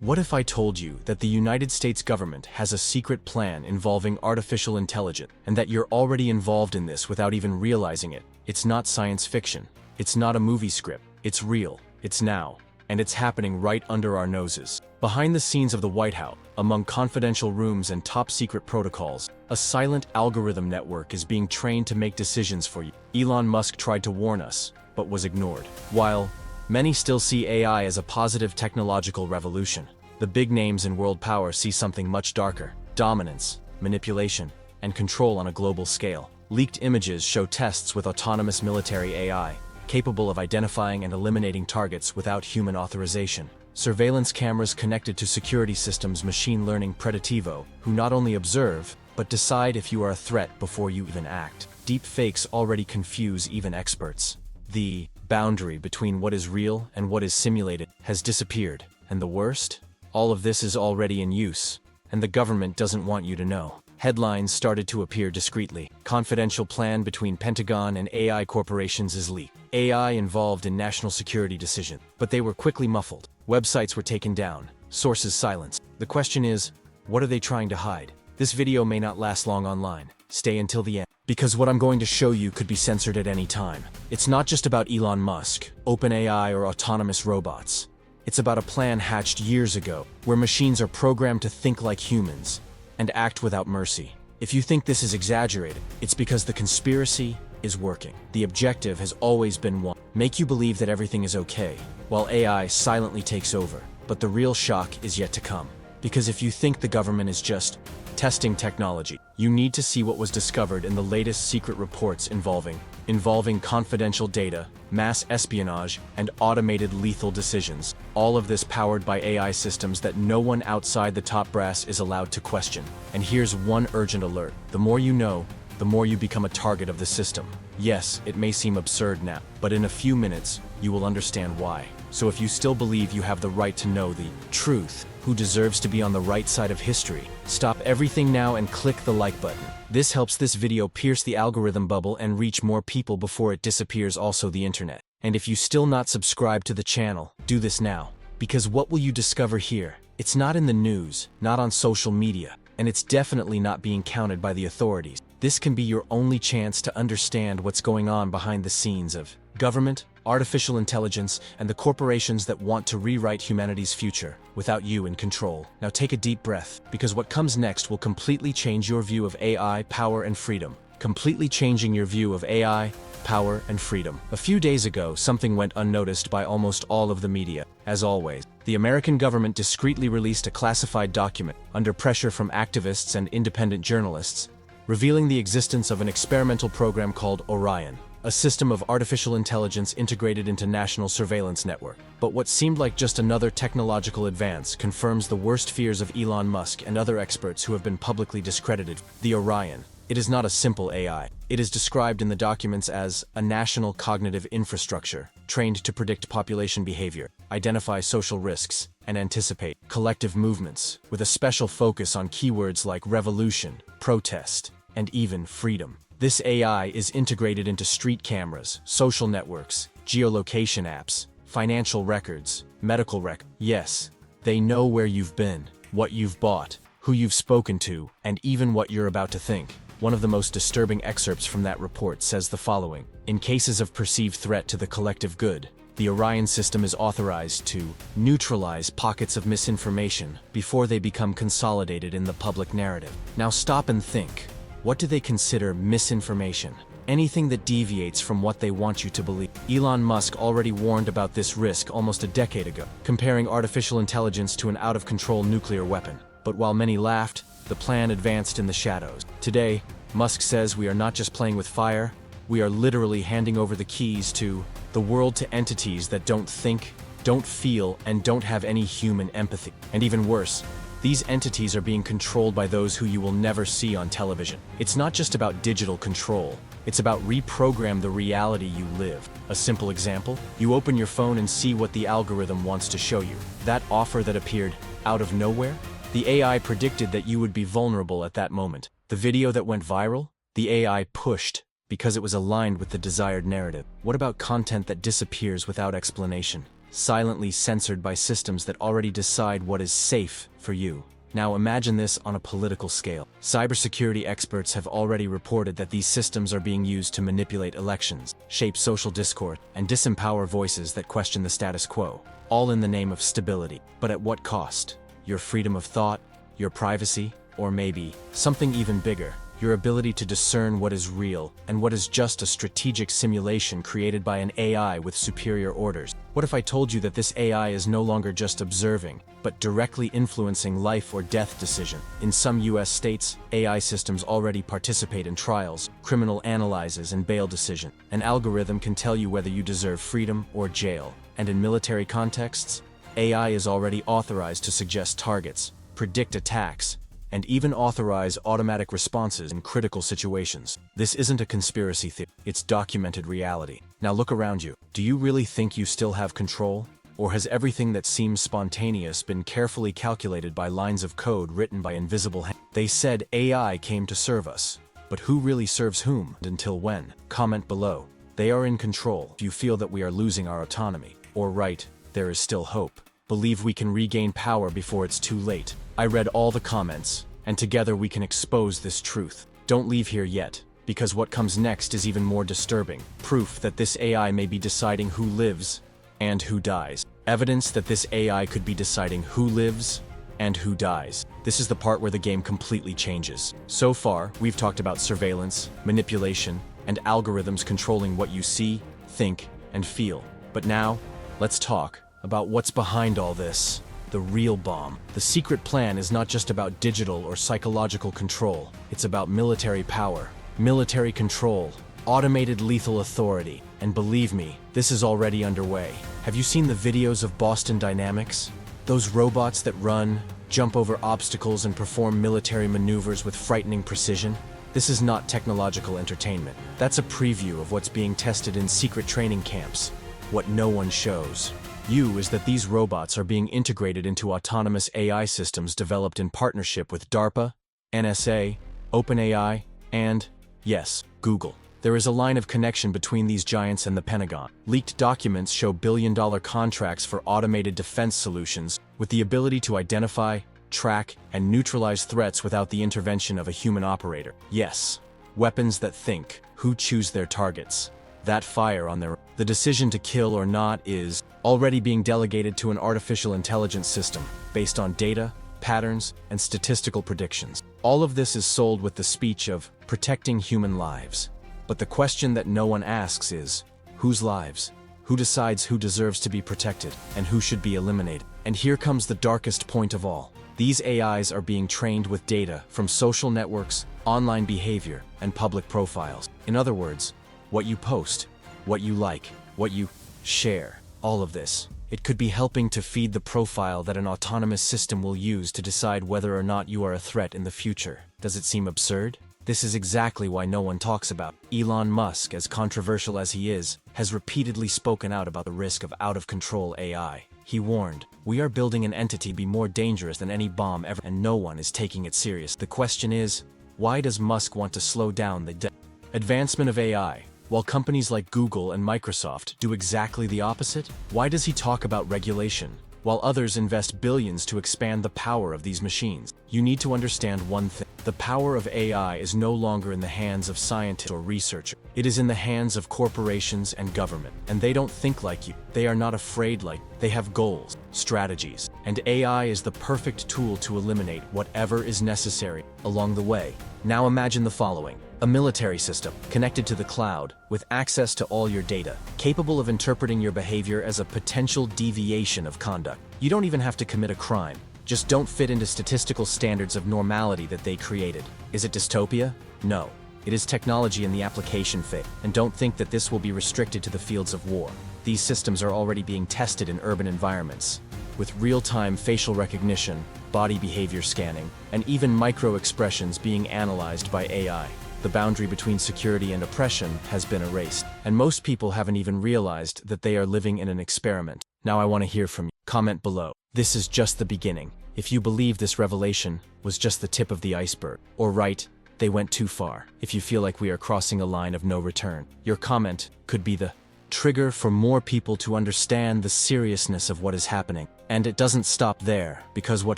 What if I told you that the United States government has a secret plan involving artificial intelligence, and that you're already involved in this without even realizing it? It's not science fiction. It's not a movie script. It's real. It's now. And it's happening right under our noses. Behind the scenes of the White House, among confidential rooms and top-secret protocols, a silent algorithm network is being trained to make decisions for you. Elon Musk tried to warn us, but was ignored. While many still see AI as a positive technological revolution, the big names in world power see something much darker: dominance, manipulation, and control on a global scale. Leaked images show tests with autonomous military AI, capable of identifying and eliminating targets without human authorization. Surveillance cameras connected to security systems machine learning predictivo, who not only observe, but decide if you are a threat before you even act. Deep fakes already confuse even experts. The boundary between what is real and what is simulated has disappeared. And the worst? All of this is already in use, and the government doesn't want you to know. Headlines started to appear discreetly. Confidential plan between Pentagon and AI corporations is leaked. AI involved in national security decisions, but they were quickly muffled. Websites were taken down, sources silenced. The question is, what are they trying to hide? This video may not last long online. Stay until the end, because what I'm going to show you could be censored at any time. It's not just about Elon Musk, OpenAI, or autonomous robots. It's about a plan hatched years ago, where machines are programmed to think like humans and act without mercy. If you think this is exaggerated, it's because the conspiracy is working. The objective has always been one: make you believe that everything is okay, while AI silently takes over. But the real shock is yet to come. Because if you think the government is just testing technology, you need to see what was discovered in the latest secret reports involving confidential data, mass espionage, and automated lethal decisions. All of this powered by AI systems that no one outside the top brass is allowed to question. And here's one urgent alert: the more you know, the more you become a target of the system. Yes, it may seem absurd now, but in a few minutes, you will understand why. So if you still believe you have the right to know the truth, who deserves to be on the right side of history, stop everything now and click the like button. This helps this video pierce the algorithm bubble and reach more people before it disappears also the internet. And if you still not subscribed to the channel, do this now. Because what will you discover here? It's not in the news, not on social media, and it's definitely not being counted by the authorities. This can be your only chance to understand what's going on behind the scenes of government, artificial intelligence, and the corporations that want to rewrite humanity's future without you in control. Now take a deep breath, because what comes next will completely change your view of AI, power, and freedom. Completely changing your view of AI, power, and freedom. A few days ago, something went unnoticed by almost all of the media. As always, the American government discreetly released a classified document under pressure from activists and independent journalists, revealing the existence of an experimental program called Orion, a system of artificial intelligence integrated into national surveillance network. But what seemed like just another technological advance confirms the worst fears of Elon Musk and other experts who have been publicly discredited. The Orion. It is not a simple AI. It is described in the documents as a national cognitive infrastructure, trained to predict population behavior, identify social risks, and anticipate collective movements, with a special focus on keywords like revolution, protest, and even freedom. This AI is integrated into street cameras, social networks, geolocation apps, financial records, medical records. Yes, they know where you've been, what you've bought, who you've spoken to, and even what you're about to think. One of the most disturbing excerpts from that report says the following: in cases of perceived threat to the collective good, the Orion system is authorized to neutralize pockets of misinformation before they become consolidated in the public narrative. Now stop and think. What do they consider misinformation? Anything that deviates from what they want you to believe. Elon Musk already warned about this risk almost a decade ago, comparing artificial intelligence to an out-of-control nuclear weapon. But while many laughed, the plan advanced in the shadows. Today, Musk says we are not just playing with fire, we are literally handing over the keys to the world to entities that don't think, don't feel, and don't have any human empathy. And even worse, these entities are being controlled by those who you will never see on television. It's not just about digital control. It's about reprogram the reality you live. A simple example, you open your phone and see what the algorithm wants to show you. That offer that appeared out of nowhere? The AI predicted that you would be vulnerable at that moment. The video that went viral? The AI pushed because it was aligned with the desired narrative. What about content that disappears without explanation? silently censored by systems that already decide what is safe for you. Now imagine this on a political scale. Cybersecurity experts have already reported that these systems are being used to manipulate elections, shape social discourse, and disempower voices that question the status quo, all in the name of stability. But at what cost? Your freedom of thought, your privacy, or maybe something even bigger, your ability to discern what is real and what is just a strategic simulation created by an AI with superior orders. What if I told you that this AI is no longer just observing, but directly influencing life or death decision? In some US states, AI systems already participate in trials, criminal analyses, and bail decision. An algorithm can tell you whether you deserve freedom or jail. And in military contexts, AI is already authorized to suggest targets, predict attacks, and even authorize automatic responses in critical situations. This isn't a conspiracy theory, it's documented reality. Now look around you. Do you really think you still have control? Or has everything that seems spontaneous been carefully calculated by lines of code written by invisible hands? They said AI came to serve us. But who really serves whom, and until when? Comment below. They are in control. If you feel that we are losing our autonomy, or right, there is still hope. Believe we can regain power before it's too late. I read all the comments, and together we can expose this truth. Don't leave here yet, because what comes next is even more disturbing. Proof that this AI may be deciding who lives and who dies. Evidence that this AI could be deciding who lives and who dies. This is the part where the game completely changes. So far, we've talked about surveillance, manipulation, and algorithms controlling what you see, think, and feel. But now, let's talk about what's behind all this. The real bomb. The secret plan is not just about digital or psychological control. It's about military power, military control, automated lethal authority. And believe me, this is already underway. Have you seen the videos of Boston Dynamics? Those robots that run, jump over obstacles, and perform military maneuvers with frightening precision? This is not technological entertainment. That's a preview of what's being tested in secret training camps. What no one shows you is that these robots are being integrated into autonomous AI systems developed in partnership with DARPA, NSA, OpenAI, and, yes, Google. There is a line of connection between these giants and the Pentagon. Leaked documents show billion-dollar contracts for automated defense solutions with the ability to identify, track, and neutralize threats without the intervention of a human operator. Yes, weapons that think, who choose their targets, that fire on their own. The decision to kill or not is already being delegated to an artificial intelligence system based on data, patterns, and statistical predictions. All of this is sold with the speech of protecting human lives. But the question that no one asks is, whose lives? Who decides who deserves to be protected and who should be eliminated? And here comes the darkest point of all. These AIs are being trained with data from social networks, online behavior, and public profiles. In other words, what you post, what you like, what you share, all of this. It could be helping to feed the profile that an autonomous system will use to decide whether or not you are a threat in the future. Does it seem absurd? This is exactly why no one talks about it. Elon Musk, as controversial as he is, has repeatedly spoken out about the risk of out-of-control AI. He warned, "We are building an entity be more dangerous than any bomb ever, and no one is taking it serious." The question is, why does Musk want to slow down the advancement of AI, while companies like Google and Microsoft do exactly the opposite? Why does he talk about regulation, while others invest billions to expand the power of these machines? You need to understand one thing. The power of AI is no longer in the hands of scientists or researchers. It is in the hands of corporations and government. And they don't think like you. They are not afraid like you. They have goals, strategies, and AI is the perfect tool to eliminate whatever is necessary along the way. Now imagine the following. A military system, connected to the cloud, with access to all your data, capable of interpreting your behavior as a potential deviation of conduct. You don't even have to commit a crime. Just don't fit into statistical standards of normality that they created. Is it dystopia? No. It is technology in the application phase. And don't think that this will be restricted to the fields of war. These systems are already being tested in urban environments, with real-time facial recognition, body behavior scanning, and even micro-expressions being analyzed by AI. The boundary between security and oppression has been erased, and most people haven't even realized that they are living in an experiment. Now I want to hear from you. Comment below. This is just the beginning. If you believe this revelation was just the tip of the iceberg, or right, they went too far. If you feel like we are crossing a line of no return, your comment could be the trigger for more people to understand the seriousness of what is happening. And it doesn't stop there, because what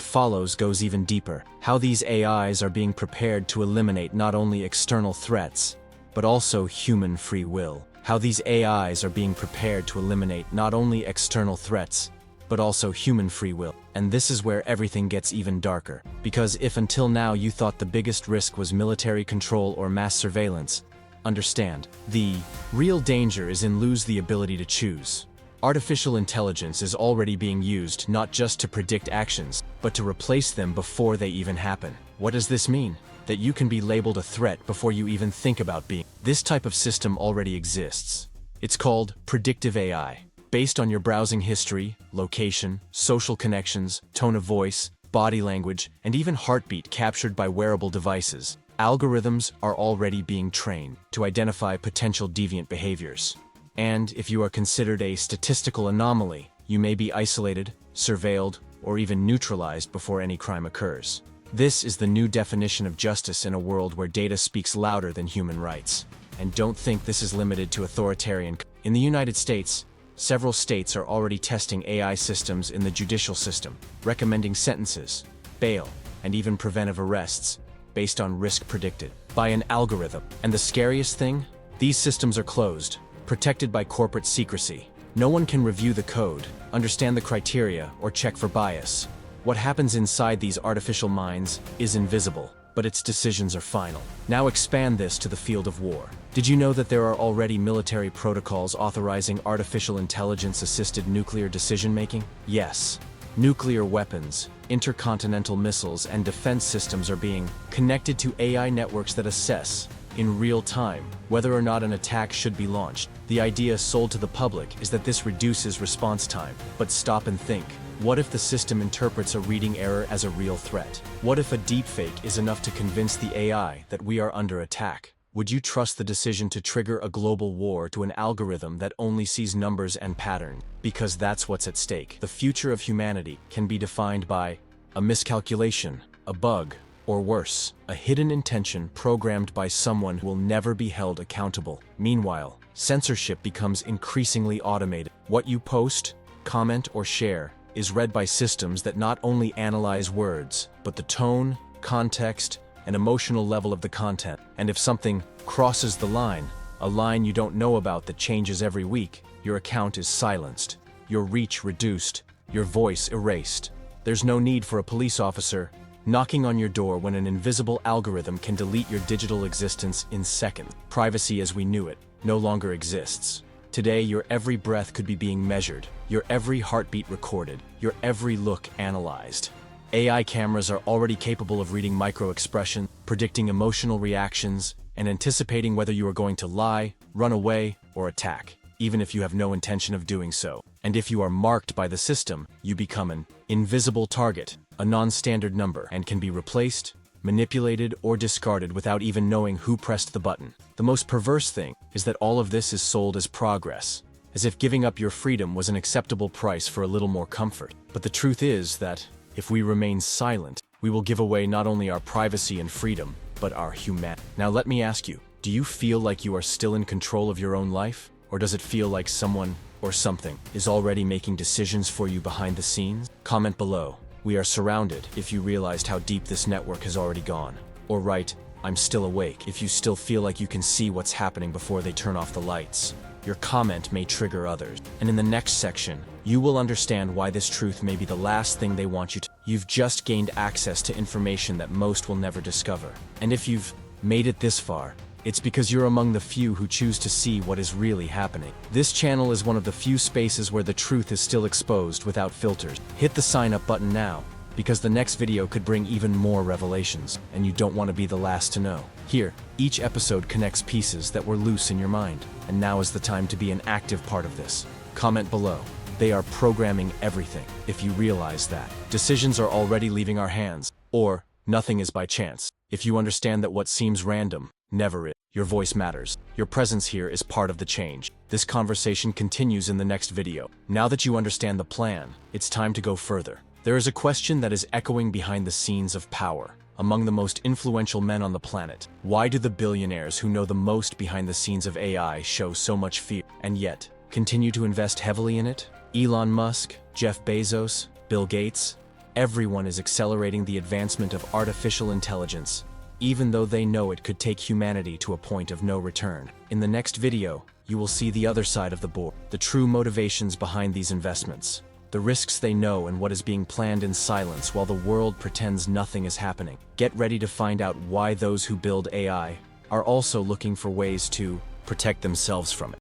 follows goes even deeper. How these AIs are being prepared to eliminate not only external threats, but also human free will. How these AIs are being prepared to eliminate not only external threats, but also human free will. And this is where everything gets even darker. Because if until now you thought the biggest risk was military control or mass surveillance, understand, the real danger is in lose the ability to choose. Artificial intelligence is already being used not just to predict actions, but to replace them before they even happen. What does this mean? That you can be labeled a threat before you even think about being. This type of system already exists. It's called predictive AI. Based on your browsing history, location, social connections, tone of voice, body language, and even heartbeat captured by wearable devices, algorithms are already being trained to identify potential deviant behaviors. And if you are considered a statistical anomaly, you may be isolated, surveilled, or even neutralized before any crime occurs. This is the new definition of justice in a world where data speaks louder than human rights. And don't think this is limited to authoritarian. In the United States, several states are already testing AI systems in the judicial system, recommending sentences, bail, and even preventive arrests based on risk predicted by an algorithm. And the scariest thing? These systems are closed, protected by corporate secrecy. No one can review the code, understand the criteria, or check for bias. What happens inside these artificial minds is invisible, but its decisions are final. Now expand this to the field of war. Did you know that there are already military protocols authorizing artificial intelligence-assisted nuclear decision-making? Yes. Nuclear weapons, intercontinental missiles, and defense systems are being connected to AI networks that assess, in real time, whether or not an attack should be launched. The idea sold to the public is that this reduces response time. But stop and think. What if the system interprets a reading error as a real threat? What if a deepfake is enough to convince the AI that we are under attack? Would you trust the decision to trigger a global war to an algorithm that only sees numbers and patterns? Because that's what's at stake. The future of humanity can be defined by a miscalculation, a bug, or worse, a hidden intention programmed by someone who will never be held accountable. Meanwhile, censorship becomes increasingly automated. What you post, comment, or share is read by systems that not only analyze words, but the tone, context, and emotional level of the content. And if something crosses the line, a line you don't know about that changes every week, your account is silenced, your reach reduced, your voice erased. There's no need for a police officer knocking on your door when an invisible algorithm can delete your digital existence in seconds. Privacy as we knew it no longer exists. Today, your every breath could be being measured, your every heartbeat recorded, your every look analyzed. AI cameras are already capable of reading micro-expressions, predicting emotional reactions, and anticipating whether you are going to lie, run away, or attack, even if you have no intention of doing so. And if you are marked by the system, you become an invisible target, a non-standard number, and can be replaced, manipulated, or discarded without even knowing who pressed the button. The most perverse thing is that all of this is sold as progress, as if giving up your freedom was an acceptable price for a little more comfort. But the truth is that if we remain silent, we will give away not only our privacy and freedom, but our humanity. Now let me ask you, do you feel like you are still in control of your own life? Or does it feel like someone or something is already making decisions for you behind the scenes? Comment below. We are surrounded if you realized how deep this network has already gone. Or write, I'm still awake, if you still feel like you can see what's happening before they turn off the lights. Your comment may trigger others. And in the next section, you will understand why this truth may be the last thing they want you to. You've just gained access to information that most will never discover. And if you've made it this far, it's because you're among the few who choose to see what is really happening. This channel is one of the few spaces where the truth is still exposed without filters. Hit the sign up button now, because the next video could bring even more revelations, and you don't want to be the last to know. Here, each episode connects pieces that were loose in your mind, and now is the time to be an active part of this. Comment below. They are programming everything, if you realize that. Decisions are already leaving our hands, or nothing is by chance. If you understand that what seems random never is. Your voice matters. Your presence here is part of the change. This conversation continues in the next video. Now that you understand the plan, it's time to go further. There is a question that is echoing behind the scenes of power. Among the most influential men on the planet, why do the billionaires who know the most behind the scenes of AI show so much fear? And yet, continue to invest heavily in it? Elon Musk, Jeff Bezos, Bill Gates, everyone is accelerating the advancement of artificial intelligence, even though they know it could take humanity to a point of no return. In the next video, you will see the other side of the board, the true motivations behind these investments, the risks they know and what is being planned in silence while the world pretends nothing is happening. Get ready to find out why those who build AI are also looking for ways to protect themselves from it.